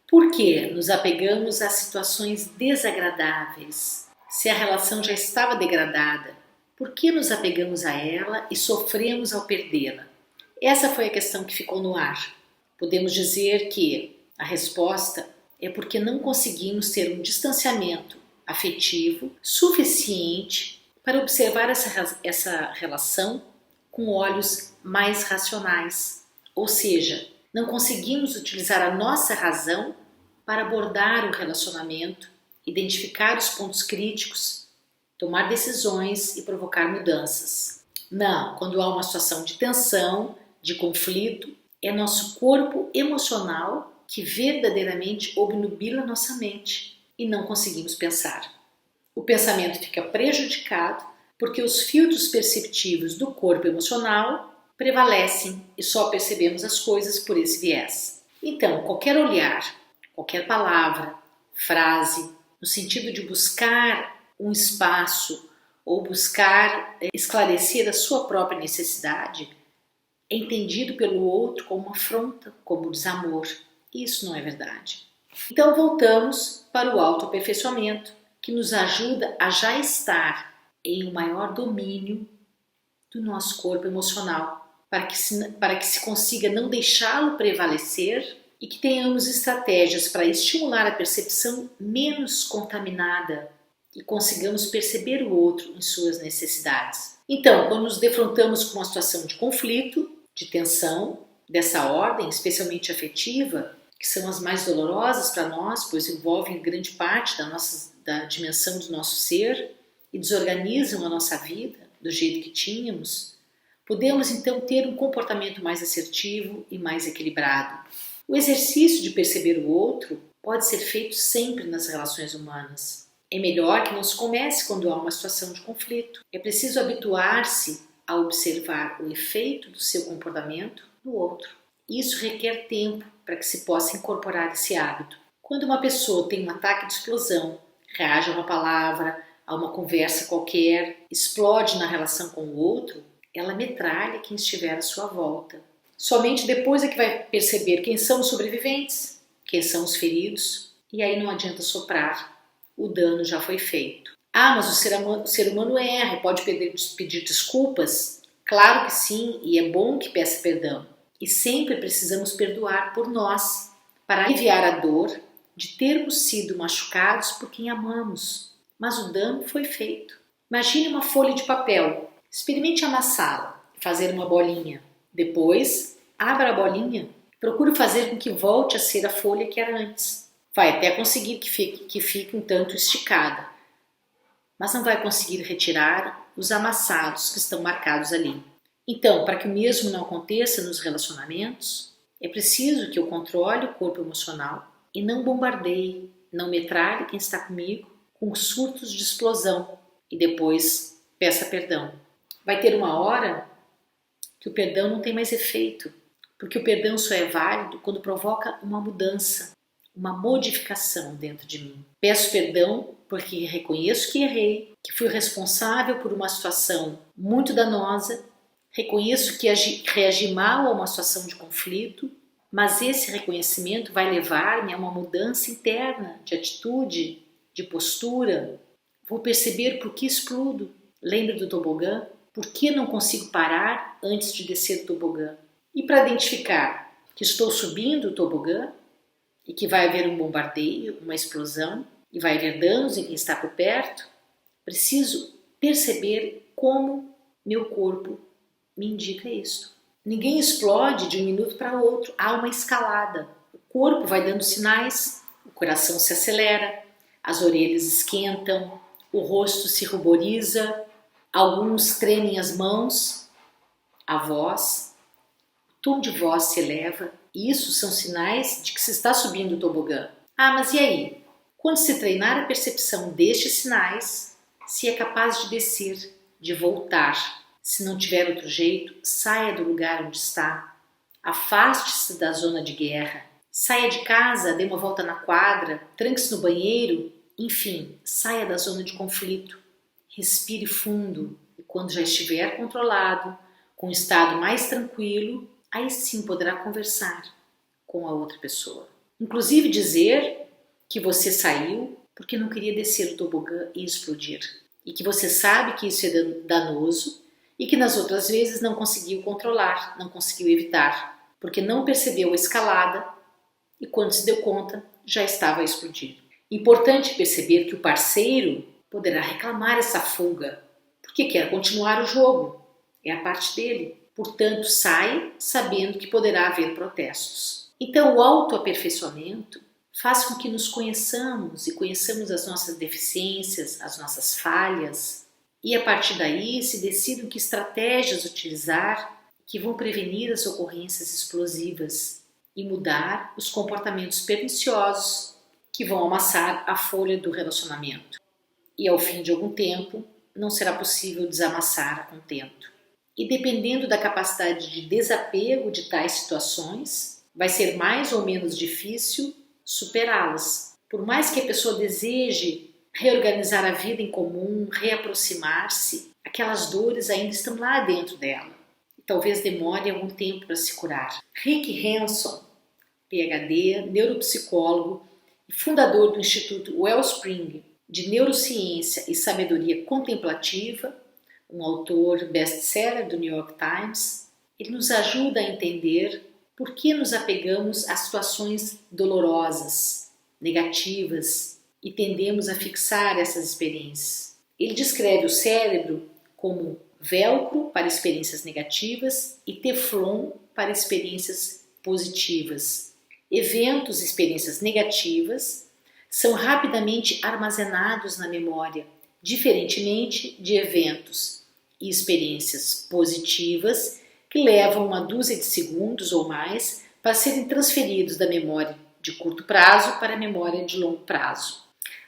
Por que nos apegamos a situações desagradáveis? Se a relação já estava degradada, por que nos apegamos a ela e sofremos ao perdê-la? Essa foi a questão que ficou no ar. Podemos dizer que a resposta é porque não conseguimos ter um distanciamento afetivo suficiente para observar essa relação com olhos mais racionais. Ou seja, não conseguimos utilizar a nossa razão para abordar o relacionamento, identificar os pontos críticos, tomar decisões e provocar mudanças. Não, quando há uma situação de tensão, de conflito, é nosso corpo emocional que verdadeiramente obnubila nossa mente e não conseguimos pensar. O pensamento fica prejudicado porque os filtros perceptivos do corpo emocional prevalecem e só percebemos as coisas por esse viés. Então, qualquer olhar, qualquer palavra, frase, no sentido de buscar um espaço ou buscar esclarecer a sua própria necessidade, é entendido pelo outro como uma afronta, como desamor. Isso não é verdade. Então voltamos para o autoaperfeiçoamento, que nos ajuda a já estar em um maior domínio do nosso corpo emocional, para que se consiga não deixá-lo prevalecer e que tenhamos estratégias para estimular a percepção menos contaminada e consigamos perceber o outro em suas necessidades. Então, quando nos defrontamos com uma situação de conflito, de tensão, dessa ordem, especialmente afetiva, que são as mais dolorosas para nós, pois envolvem grande parte da dimensão do nosso ser e desorganizam a nossa vida do jeito que tínhamos, podemos então ter um comportamento mais assertivo e mais equilibrado. O exercício de perceber o outro pode ser feito sempre nas relações humanas. É melhor que não se comece quando há uma situação de conflito. É preciso habituar-se a observar o efeito do seu comportamento no outro. Isso requer tempo para que se possa incorporar esse hábito. Quando uma pessoa tem um ataque de explosão, reage a uma palavra, a uma conversa qualquer, explode na relação com o outro, ela metralha quem estiver à sua volta. Somente depois é que vai perceber quem são os sobreviventes, quem são os feridos, e aí não adianta soprar, o dano já foi feito. Ah, mas o ser humano erra, pode pedir desculpas? Claro que sim, e é bom que peça perdão. E sempre precisamos perdoar por nós, para aliviar a dor de termos sido machucados por quem amamos. Mas o dano foi feito. Imagine uma folha de papel. Experimente amassá-la e fazer uma bolinha. Depois, abra a bolinha. Procure fazer com que volte a ser a folha que era antes. Vai até conseguir que fique um tanto esticada, mas não vai conseguir retirar os amassados que estão marcados ali. Então, para que o mesmo não aconteça nos relacionamentos, é preciso que eu controle o corpo emocional e não bombardeie, não metralhe quem está comigo com surtos de explosão e depois peça perdão. Vai ter uma hora que o perdão não tem mais efeito, porque o perdão só é válido quando provoca uma mudança, uma modificação dentro de mim. Peço perdão porque reconheço que errei, que fui responsável por uma situação muito danosa, reconheço que reagi mal a uma situação de conflito, mas esse reconhecimento vai levar-me a uma mudança interna de atitude, de postura. Vou perceber por que explodo. Lembro do tobogã? Por que não consigo parar antes de descer do tobogã? E para identificar que estou subindo o tobogã e que vai haver um bombardeio, uma explosão, e vai haver danos em quem está por perto, preciso perceber como meu corpo me indica isso. Ninguém explode de um minuto para outro, há uma escalada. O corpo vai dando sinais, o coração se acelera, as orelhas esquentam, o rosto se ruboriza, alguns tremem as mãos, a voz, o tom de voz se eleva. Isso são sinais de que se está subindo o tobogã. Ah, mas e aí? Quando se treinar a percepção destes sinais, se é capaz de descer, de voltar. Se não tiver outro jeito, saia do lugar onde está. Afaste-se da zona de guerra. Saia de casa, dê uma volta na quadra, tranque-se no banheiro. Enfim, saia da zona de conflito. Respire fundo e quando já estiver controlado, com um estado mais tranquilo, aí sim poderá conversar com a outra pessoa. Inclusive dizer que você saiu porque não queria descer o tobogã e explodir. E que você sabe que isso é danoso e que nas outras vezes não conseguiu controlar, não conseguiu evitar, porque não percebeu a escalada e quando se deu conta já estava a explodir. Importante perceber que o parceiro poderá reclamar essa fuga, porque quer continuar o jogo, é a parte dele. Portanto, sai sabendo que poderá haver protestos. Então, o autoaperfeiçoamento faz com que nos conheçamos e conheçamos as nossas deficiências, as nossas falhas, e a partir daí se decidam que estratégias utilizar que vão prevenir as ocorrências explosivas e mudar os comportamentos perniciosos que vão amassar a folha do relacionamento. E ao fim de algum tempo, não será possível desamassar a contento. E dependendo da capacidade de desapego de tais situações, vai ser mais ou menos difícil superá-las. Por mais que a pessoa deseje reorganizar a vida em comum, reaproximar-se, aquelas dores ainda estão lá dentro dela. E talvez demore algum tempo para se curar. Rick Hanson, PhD, neuropsicólogo e fundador do Instituto Wellspring de Neurociência e Sabedoria Contemplativa, um autor best-seller do New York Times, ele nos ajuda a entender por que nos apegamos a situações dolorosas, negativas e tendemos a fixar essas experiências. Ele descreve o cérebro como velcro para experiências negativas e teflon para experiências positivas. Eventos e experiências negativas são rapidamente armazenados na memória, diferentemente de eventos e experiências positivas que levam uma dúzia de segundos ou mais para serem transferidos da memória de curto prazo para a memória de longo prazo.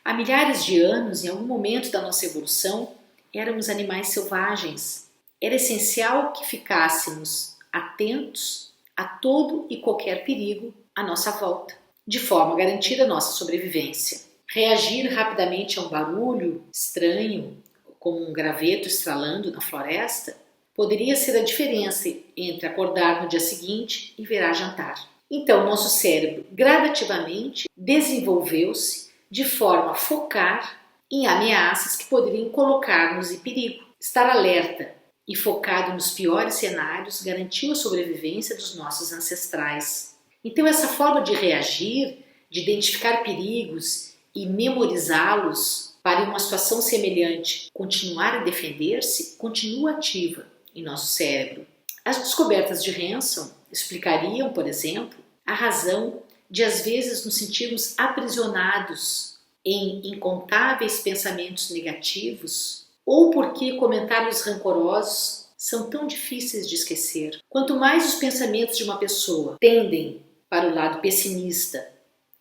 Há milhares de anos, em algum momento da nossa evolução, éramos animais selvagens. Era essencial que ficássemos atentos a todo e qualquer perigo à nossa volta, de forma a garantir a nossa sobrevivência. Reagir rapidamente a um barulho estranho, como um graveto estralando na floresta, poderia ser a diferença entre acordar no dia seguinte e virar jantar. Então, nosso cérebro gradativamente desenvolveu-se de forma a focar em ameaças que poderiam colocar-nos em perigo. Estar alerta e focado nos piores cenários garantiu a sobrevivência dos nossos ancestrais. Então, essa forma de reagir, de identificar perigos e memorizá-los para em uma situação semelhante continuar a defender-se, continua ativa em nosso cérebro. As descobertas de Hanson explicariam, por exemplo, a razão de às vezes nos sentirmos aprisionados em incontáveis pensamentos negativos ou porque comentários rancorosos são tão difíceis de esquecer. Quanto mais os pensamentos de uma pessoa tendem para o lado pessimista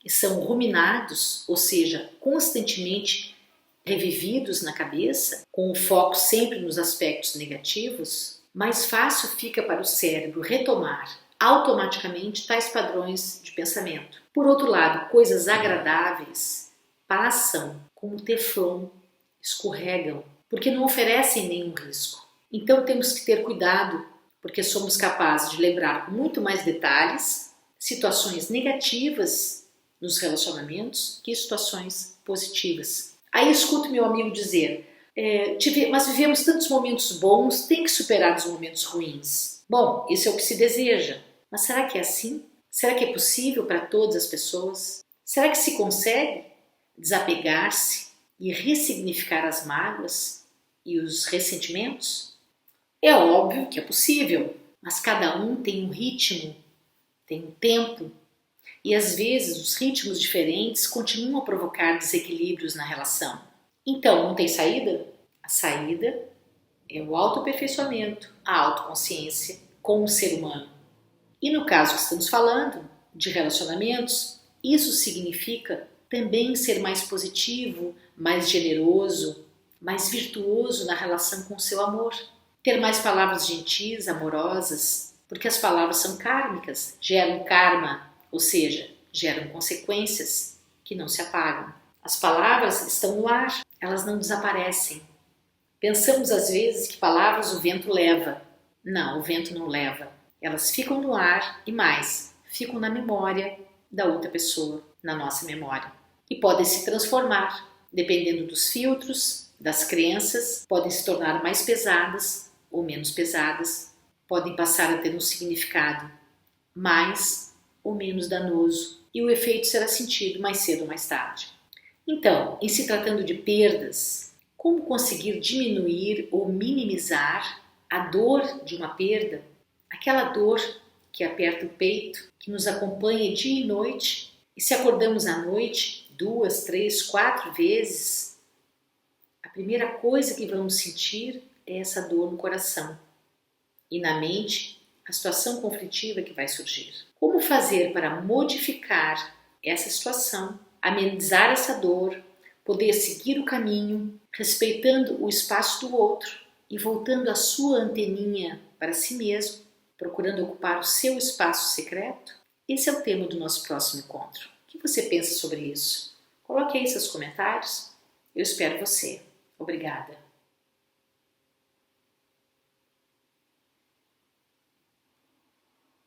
e são ruminados, ou seja, constantemente revividos na cabeça, com o foco sempre nos aspectos negativos, mais fácil fica para o cérebro retomar automaticamente tais padrões de pensamento. Por outro lado, coisas agradáveis passam como teflon, escorregam, porque não oferecem nenhum risco. Então temos que ter cuidado, porque somos capazes de lembrar com muito mais detalhes situações negativas nos relacionamentos que situações positivas. Aí escuto meu amigo dizer, mas vivemos tantos momentos bons, tem que superar os momentos ruins. Bom, isso é o que se deseja, mas será que é assim? Será que é possível para todas as pessoas? Será que se consegue desapegar-se e ressignificar as mágoas e os ressentimentos? É óbvio que é possível, mas cada um tem um ritmo, tem um tempo, e às vezes os ritmos diferentes continuam a provocar desequilíbrios na relação. Então, não tem saída? A saída é o autoaperfeiçoamento, a autoconsciência com o ser humano. E no caso que estamos falando de relacionamentos, isso significa também ser mais positivo, mais generoso, mais virtuoso na relação com o seu amor. Ter mais palavras gentis, amorosas, porque as palavras são kármicas, geram karma, ou seja, geram consequências que não se apagam. As palavras estão no ar, elas não desaparecem. Pensamos às vezes que palavras o vento leva. Não, o vento não leva. Elas ficam no ar e mais, ficam na memória da outra pessoa na nossa memória. E podem se transformar, dependendo dos filtros, das crenças, podem se tornar mais pesadas ou menos pesadas, podem passar a ter um significado mais ou menos danoso, e o efeito será sentido mais cedo ou mais tarde. Então, em se tratando de perdas, como conseguir diminuir ou minimizar a dor de uma perda, aquela dor que aperta o peito, que nos acompanha dia e noite, e se acordamos à noite 2, 3, 4 vezes, a primeira coisa que vamos sentir é essa dor no coração e na mente, a situação conflitiva que vai surgir. Como fazer para modificar essa situação, amenizar essa dor, poder seguir o caminho, respeitando o espaço do outro e voltando a sua anteninha para si mesmo, procurando ocupar o seu espaço secreto? Esse é o tema do nosso próximo encontro. O que você pensa sobre isso? Coloque aí seus comentários. Eu espero você. Obrigada.